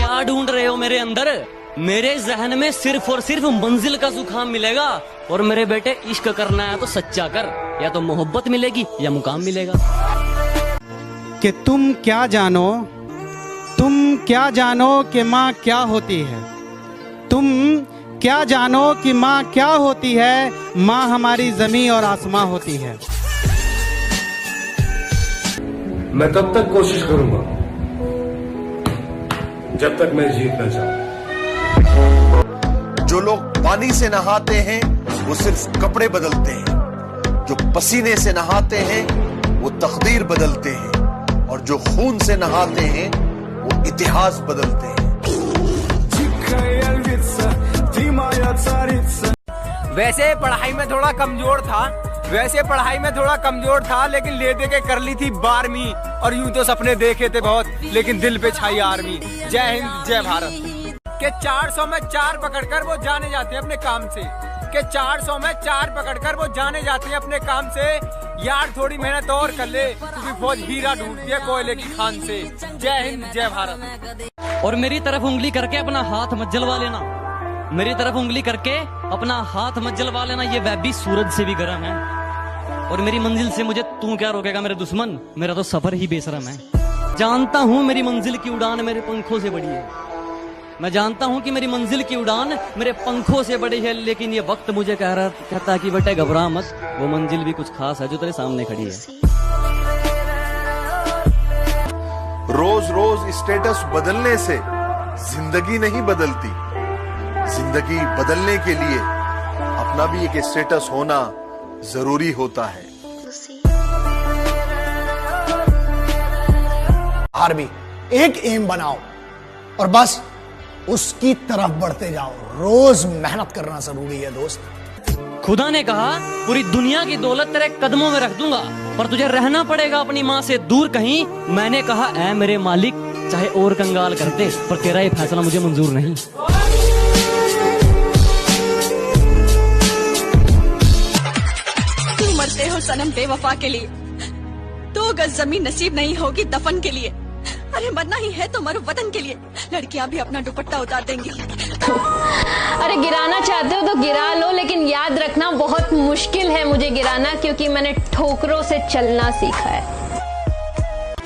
क्या ढूंढ रहे हो मेरे अंदर? मेरे जहन में सिर्फ और सिर्फ मंजिल का जुकाम मिलेगा। और मेरे बेटे, इश्क करना है तो सच्चा कर, या तो मोहब्बत मिलेगी या मुकाम मिलेगा। कि तुम क्या जानो कि माँ क्या होती है। तुम क्या जानो कि माँ क्या होती है। माँ हमारी जमीन और आसमां होती है। मैं तब तक कोशिश करूंगा जब तक मैं जीत न जाऊं। जो लोग पानी से नहाते हैं वो सिर्फ कपड़े बदलते हैं, जो पसीने से नहाते हैं वो तकदीर बदलते हैं, और जो खून से नहाते हैं वो इतिहास बदलते हैं। वैसे पढ़ाई में थोड़ा कमजोर था, लेकिन ले दे के कर ली थी 12वीं। और यूं तो सपने देखे थे बहुत, लेकिन दिल पे छाई आर्मी। जय हिंद जय भारत। के 400 में 4 पकड़कर वो जाने जाते हैं अपने काम से। के 400 में 4 पकड़कर वो जाने जाते हैं अपने काम से। यार थोड़ी मेहनत और कर ले, क्योंकि फौज हीरा ढूंढती है कोयले की खान से। जय हिंद जय भारत। और मेरी तरफ उंगली करके अपना हाथ मत जलवा लेना। मेरी तरफ उंगली करके अपना हाथ मत जलवा लेना। ये वैबी सूरज से भी गर्म है। और मेरी मंजिल से मुझे तू क्या रोकेगा मेरे दुश्मन? मेरा तो सफर ही बेशरम है। जानता हूँ मेरी मंजिल की उड़ान मेरे पंखों से बड़ी है। मैं जानता हूँ कि मेरी मंजिल की उड़ान मेरे पंखों से बड़ी है, लेकिन ये वक्त मुझे कहता है कि बेटे घबरा मत, वो मंजिल भी कुछ खास है जो तेरे सामने खड़ी है। रोज रोज स्टेटस बदलने से जिंदगी नहीं बदलती। जिंदगी बदलने के लिए अपना भी एक स्टेटस होना जरूरी होता है। आर्मी एक एम बनाओ और बस उसकी तरफ बढ़ते जाओ। रोज मेहनत करना जरूरी है दोस्त। खुदा ने कहा पूरी दुनिया की दौलत तेरे कदमों में रख दूंगा, पर तुझे रहना पड़ेगा अपनी माँ से दूर कहीं। मैंने कहा ऐ मेरे मालिक, चाहे और कंगाल कर दे, पर तेरा ये फैसला मुझे मंजूर नहीं। तुम मरते हो सनम बेवफा के लिए, 2 गज जमीन नसीब नहीं होगी दफन के लिए। अरे मरना ही है तो मरो वतन के लिए। लड़कियां भी अपना दुपट्टा उतार देंगी। अरे गिराना चाहते हो तो गिरा लो, लेकिन याद रखना बहुत मुश्किल है मुझे गिराना, क्योंकि मैंने ठोकरों से चलना सीखा है।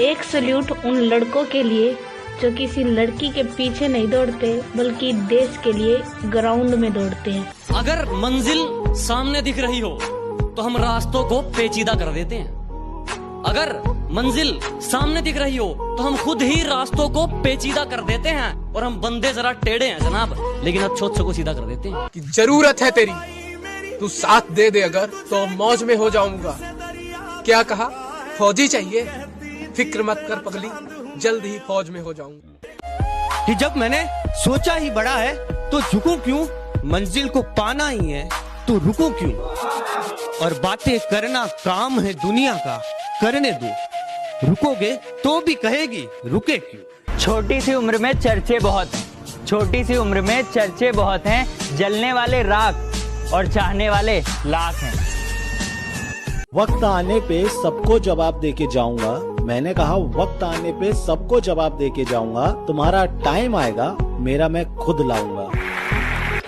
एक सल्यूट उन लड़कों के लिए जो किसी लड़की के पीछे नहीं दौड़ते, बल्कि देश के लिए ग्राउंड में दौड़ते हैं। अगर मंजिल सामने दिख रही हो तो हम रास्तों को पेचीदा कर देते हैं। अगर मंजिल सामने दिख रही हो तो हम खुद ही रास्तों को पेचीदा कर देते हैं। और हम बंदे जरा टेढ़े हैं जनाब, लेकिन अच्छों को सीधा कर देते हैं। कि जरूरत है तेरी, तू साथ दे दे अगर, तो मौज में हो जाऊंगा। क्या कहा? फौजी चाहिए? फिक्र मत कर पगली, जल्द ही फौज में हो जाऊंगा। कि जब मैंने सोचा ही बड़ा है तो झुकूं क्यों, मंजिल को पाना ही है तो रुकूं क्यों। और बातें करना काम है दुनिया का, करने दो, रुकोगे तो भी कहेगी रुके क्यों। छोटी सी उम्र में चर्चे बहुत हैं, छोटी सी उम्र में चर्चे बहुत हैं। जलने वाले राख और चाहने वाले लाख हैं। वक्त आने पे सबको जवाब देके जाऊंगा। मैंने कहा वक्त आने पे सबको जवाब देके जाऊंगा। तुम्हारा टाइम आएगा, मेरा मैं खुद लाऊंगा।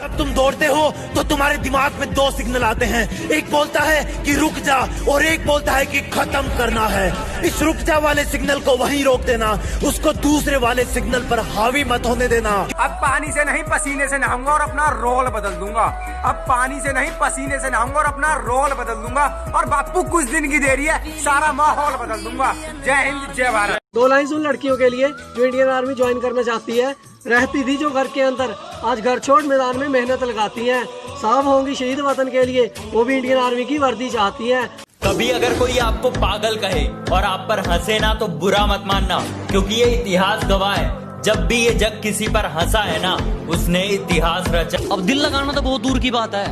जब तुम दौड़ते हो तो तुम्हारे दिमाग में 2 सिग्नल आते हैं। एक बोलता है कि रुक जा और एक बोलता है कि खत्म करना है। इस रुक जा वाले सिग्नल को वहीं रोक देना, उसको दूसरे वाले सिग्नल पर हावी मत होने देना। अब पानी से नहीं पसीने से नहाऊंगा और अपना रोल बदल दूंगा। अब पानी से नहीं पसीने से नहाऊंगा और अपना रोल बदल दूंगा। और बापू कुछ दिन की देरी है, सारा माहौल बदल दूंगा। जय हिंद जय भारत। 2 लाइन उन लड़कियों के लिए जो इंडियन आर्मी ज्वाइन करना चाहती है। रहती थी जो घर के अंदर, आज घर छोड़ मैदान में मेहनत लगाती हैं। साफ होंगी शहीद वतन के लिए, वो भी इंडियन आर्मी की वर्दी चाहती हैं। कभी अगर कोई आपको पागल कहे और आप पर हंसे ना तो बुरा मत मानना, क्योंकि ये इतिहास गवाह है। जब भी ये जग किसी पर हंसा है ना, उसने इतिहास रचा। अब दिल लगाना तो बहुत दूर की बात है,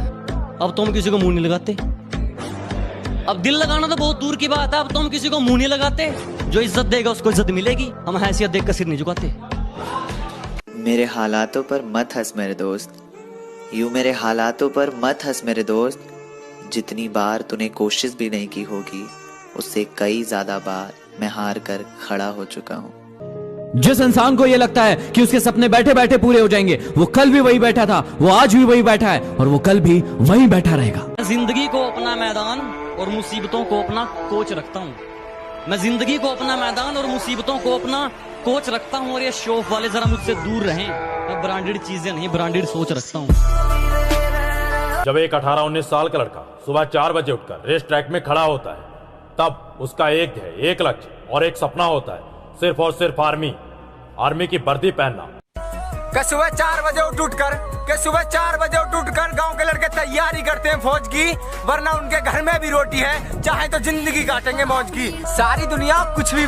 अब तुम किसी को मुंह नहीं लगाते। अब दिल लगाना तो बहुत दूर की बात है, अब तुम किसी को मुंह नहीं लगाते। जो इज्जत देगा उसको इज्जत मिलेगी, हम हैसियत देख कर सिर नहीं झुकाते। मेरे हालातों पर मत हंस मेरे दोस्त, यूं मेरे हालातों पर मत हंस मेरे दोस्त। जितनी बार तूने कोशिश भी नहीं की होगी, उससे कई ज्यादा बार मैं हार कर खड़ा हो चुका हूँ। जिस इंसान को यह लगता है कि उसके सपने बैठे बैठे पूरे हो जाएंगे, वो कल भी वही बैठा था, वो आज भी वही बैठा है और वो कल भी वही बैठा रहेगा। जिंदगी को अपना मैदान और मुसीबतों को अपना कोच रखता हूँ। मैं जिंदगी को अपना मैदान और मुसीबतों को अपना कोच रखता हूँ। और ये शो ऑफ वाले जरा मुझसे दूर रहें। मैं ब्रांडेड चीजें नहीं, ब्रांडेड सोच रखता हूँ। जब एक 18-19 साल का लड़का सुबह 4 बजे उठकर रेस ट्रैक में खड़ा होता है, तब उसका एक लक्ष्य और एक सपना होता है, सिर्फ और सिर्फ आर्मी की वर्दी पहनना। सुबह 4 बजे उठ कर गांव के लड़के तैयारी करते हैं फौज की, वरना उनके घर में भी रोटी है, चाहे तो जिंदगी काटेंगे मौज की। सारी दुनिया कुछ भी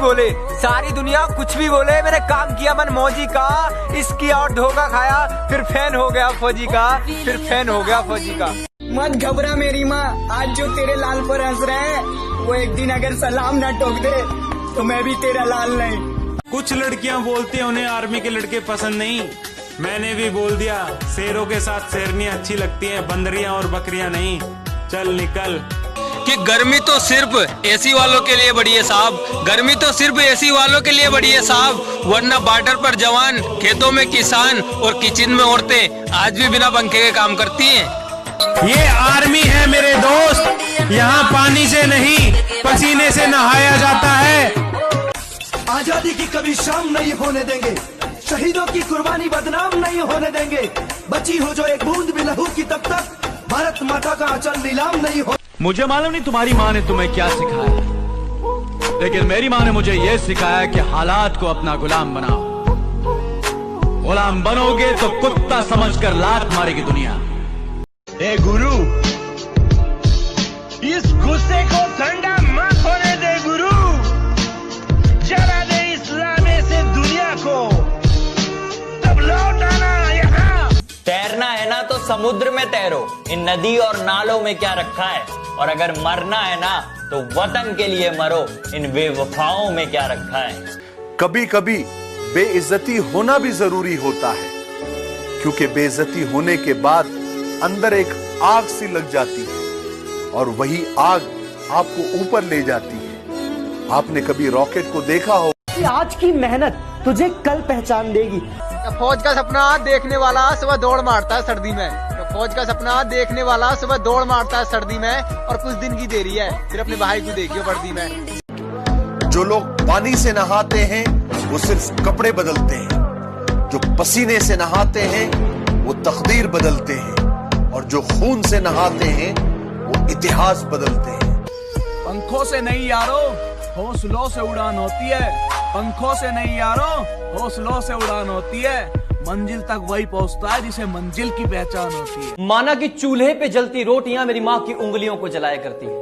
बोले, मैंने काम किया मन मौजी का, इसकी और धोखा खाया, फिर फैन हो गया फौजी का। मत घबरा मेरी माँ, आज जो तेरे लाल पर हंस रहे हैं, वो एक दिन अगर सलाम ना ठोक दे तो मैं भी तेरा लाल नहीं। कुछ लड़कियां बोलती हैं उन्हें आर्मी के लड़के पसंद नहीं। मैंने भी बोल दिया, शेरों के साथ शेरनियां अच्छी लगती हैं, बंदरियां और बकरियां नहीं। चल निकल। कि गर्मी तो सिर्फ एसी वालों के लिए बड़ी है साहब, गर्मी तो सिर्फ एसी वालों के लिए बड़ी है साहब, वरना बॉर्डर पर जवान, खेतों में किसान और किचन में औरतें आज भी बिना पंखे के काम करती हैं। ये आर्मी है मेरे दोस्त, यहाँ पानी से नहीं पसीने से नहाया जाता है। आजादी की कभी शाम नहीं होने देंगे, शहीदों की कुर्बानी बदनाम नहीं होने देंगे। बची हो जो एक बूंद भी लहू की, तब तक भारत माता का अचल नीलाम नहीं हो। मुझे मालूम नहीं तुम्हारी माँ ने तुम्हें क्या सिखाया, लेकिन मेरी माँ ने मुझे यह सिखाया कि हालात को अपना गुलाम बनाओ। गुलाम बनोगे तो कुत्ता समझकर लात मारेगी दुनिया। ए गुरु, इस गुस्से को ठंडा मत होने दे गुरु, जला दे इस लाने से दुनिया को, तब लौट आना यहाँ। तैरना है ना तो समुद्र में तैरो, इन नदी और नालों में क्या रखा है। और अगर मरना है ना तो वतन के लिए मरो, इन बेवफाओं में क्या रखा है। कभी कभी बेइज्जती होना भी जरूरी होता है, क्योंकि बेइज्जती होने के बाद अंदर एक आग सी लग जाती है और वही आग आपको ऊपर ले जाती है। आपने कभी रॉकेट को देखा हो? आज की मेहनत तुझे कल पहचान देगी। फौज का सपना देखने वाला सुबह दौड़ मारता है सर्दी में, फौज का सपना देखने वाला सुबह दौड़ मारता है सर्दी में, और कुछ दिन की देरी है, फिर अपने भाई को देखियो वर्दी में। जो लोग पानी से नहाते हैं वो सिर्फ कपड़े बदलते हैं, जो पसीने से नहाते हैं वो तकदीर बदलते हैं, और जो खून से नहाते हैं वो इतिहास बदलते हैं। पंखों से नहीं यारो, हौसलों से उड़ान होती है। पंखों से नहीं यारो, हौसलों से उड़ान होती है। मंजिल तक वही पहुंचता है जिसे मंजिल की पहचान होती है। माना कि चूल्हे पे जलती रोटियां मेरी माँ की उंगलियों को जलाया करती है।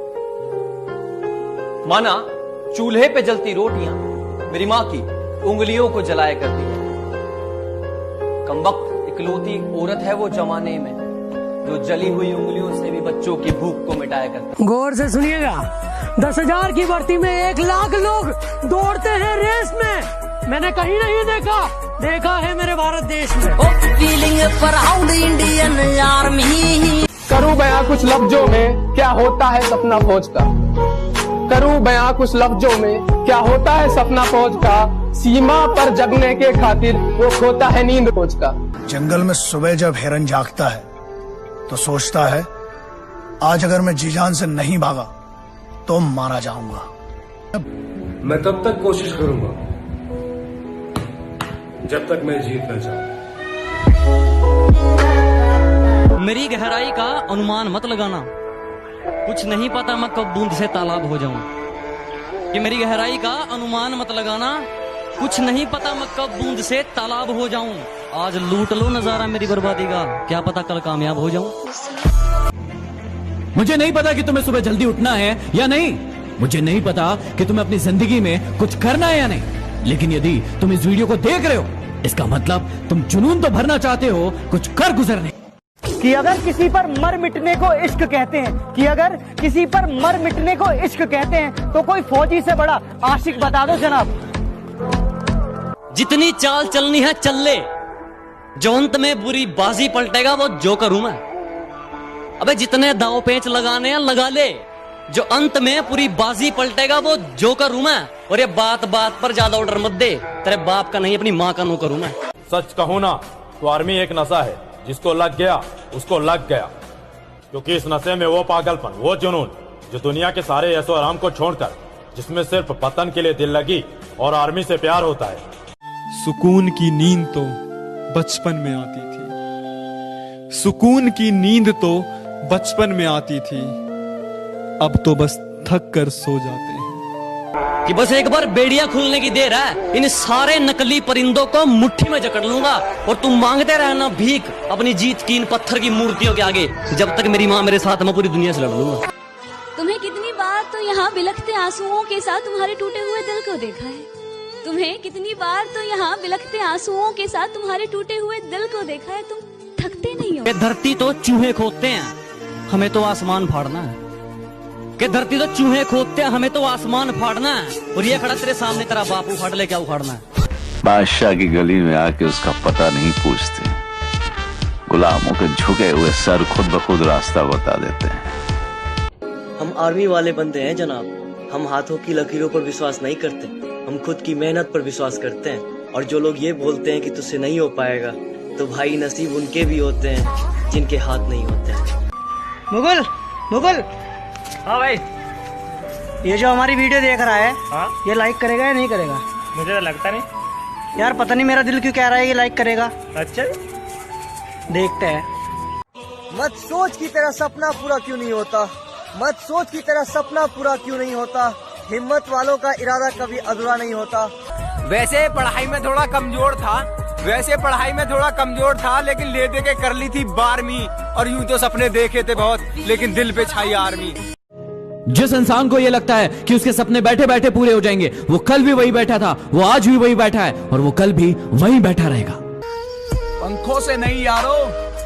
माना चूल्हे पे जलती रोटियां मेरी माँ की उंगलियों को जलाया करती है। कमबख्त इकलौती औरत है वो जमाने में, जो जली हुई उंगलियों से भी बच्चों की भूख को मिटाया करती है। गौर से सुनिएगा, 10,000 की भर्ती में 1 लाख लोग दौड़ते हैं रेस में। मैंने कहीं नहीं देखा है मेरे भारत देश में। Feeling proud Indian army. करूं बयां कुछ लफ्जों में क्या होता है सपना फौज का, करूं बयां कुछ लफ्जों में क्या होता है सपना फौज का। सीमा पर जगने के खातिर वो खोता है नींद फौज का। जंगल में सुबह जब हिरन जागता है तो सोचता है, आज अगर मैं जी जान से नहीं भागा तो मारा जाऊंगा। मैं तब तक कोशिश करूंगा जब तक मैं जीत न जाऊं। मेरी गहराई का अनुमान मत लगाना, कुछ नहीं पता मैं कब बूंद से तालाब हो जाऊं। ये मेरी गहराई का अनुमान मत लगाना, कुछ नहीं पता मैं कब बूंद से तालाब हो जाऊं। आज लूट लो नजारा मेरी बर्बादी का, क्या पता कल कामयाब हो जाऊं। मुझे नहीं पता कि तुम्हें सुबह जल्दी उठना है या नहीं, मुझे नहीं पता कि तुम्हें अपनी जिंदगी में कुछ करना है या नहीं, लेकिन यदि तुम इस वीडियो को देख रहे हो, इसका मतलब तुम जुनून तो भरना चाहते हो, कुछ कर गुजरने। कि अगर किसी पर मर मिटने को इश्क कहते हैं, कि अगर किसी पर मर मिटने को इश्क कहते हैं, तो कोई फौजी से बड़ा आशिक बता दो जनाब। जितनी चाल चलनी है चल ले, जो अंत में बुरी बाजी पलटेगा वो जोकर हूं मैं। अबे जितने दाव पेंच लगाने हैं लगा ले, जो अंत में पूरी बाजी पलटेगा वो जोकर हूं मैं। और ये बात बात पर ज्यादा ऑर्डर मत दे, तेरे बाप का नहीं अपनी माँ का नौकर हूं मैं। सच कहूँ ना तो आर्मी एक नशा है, जिसको लग गया उसको लग गया। क्योंकि इस नशे में वो पागलपन, वो जुनून जो दुनिया के सारे ऐशो आराम को छोड़कर जिसमें सिर्फ पतन के लिए दिल लगी और आर्मी से प्यार होता है। सुकून की नींद तो बचपन में आती थी, सुकून की नींद तो बचपन में आती थी, अब तो बस थक कर सो जाते हैं। कि बस एक बार बेड़िया खुलने की देर है, इन सारे नकली परिंदों को मुट्ठी में जकड़ लूंगा और तुम मांगते रहना भीख अपनी जीत की इन पत्थर की मूर्तियों के आगे। जब तक मेरी माँ मेरे साथ, मैं पूरी दुनिया से लड़ लूंगा। तुम्हें कितनी बार तो यहाँ बिलखते आंसुओं के साथ तुम्हारे टूटे हुए दिल को देखा है। तुम्हें कितनी बार तो यहाँ बिलखते आंसुओं के साथ तुम्हारे टूटे हुए दिल को देखा है। तुम थकते नहीं हो। ये धरती तो चूहे खोदते हैं, हमें तो आसमान फाड़ना है। कि धरती तो चूहे खोदते हैं, हमें तो आसमान फाड़ना है। और ये खड़ा तेरे सामने तेरा बाप उखाड़ ले, क्या उखाड़ना है? बादशाह की गली में आके उसका पता नहीं पूछते, गुलामों के झुके हुए सर खुद ब खुद रास्ता बता देते हैं। हम आर्मी वाले बंदे हैं जनाब, हम हाथों की लकीरों पर विश्वास नहीं करते, हम खुद की मेहनत पर विश्वास करते हैं। और जो लोग ये बोलते हैं कि तुझसे नहीं हो पाएगा, तो भाई नसीब उनके भी होते हैं जिनके हाथ नहीं होते हैं। मुगल, मुगल। हाँ भाई, ये जो हमारी वीडियो देख रहा है, हाँ? ये लाइक करेगा या नहीं करेगा? मुझे तो लगता नहीं यार, पता नहीं मेरा दिल क्यों कह रहा है ये लाइक करेगा। अच्छा, देखते हैं। मत सोच की तेरा सपना पूरा क्यों नहीं होता, मत सोच की तेरा सपना पूरा क्यों नहीं होता, हिम्मत वालों का इरादा कभी अधूरा नहीं होता। वैसे पढ़ाई में थोड़ा कमजोर था, लेकिन ले दे के कर ली थी 12वीं। और यूं तो सपने देखे थे बहुत, लेकिन दिल पे छाई आर्मी। जिस इंसान को ये लगता है कि उसके सपने बैठे बैठे पूरे हो जाएंगे, वो कल भी वही बैठा था, वो आज भी वही बैठा है और वो कल भी वही बैठा रहेगा। पंखों से नहीं यारो,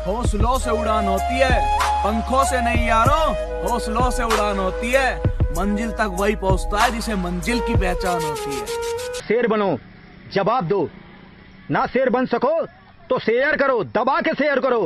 हौसलों से उड़ान होती है। पंखों से नहीं यारो, हौसलों से उड़ान होती है। मंजिल तक वही पहुंचता है जिसे मंजिल की पहचान होती है। शेर बनो, जवाब दो। ना शेर बन सको तो शेयर करो, दबा के शेयर करो।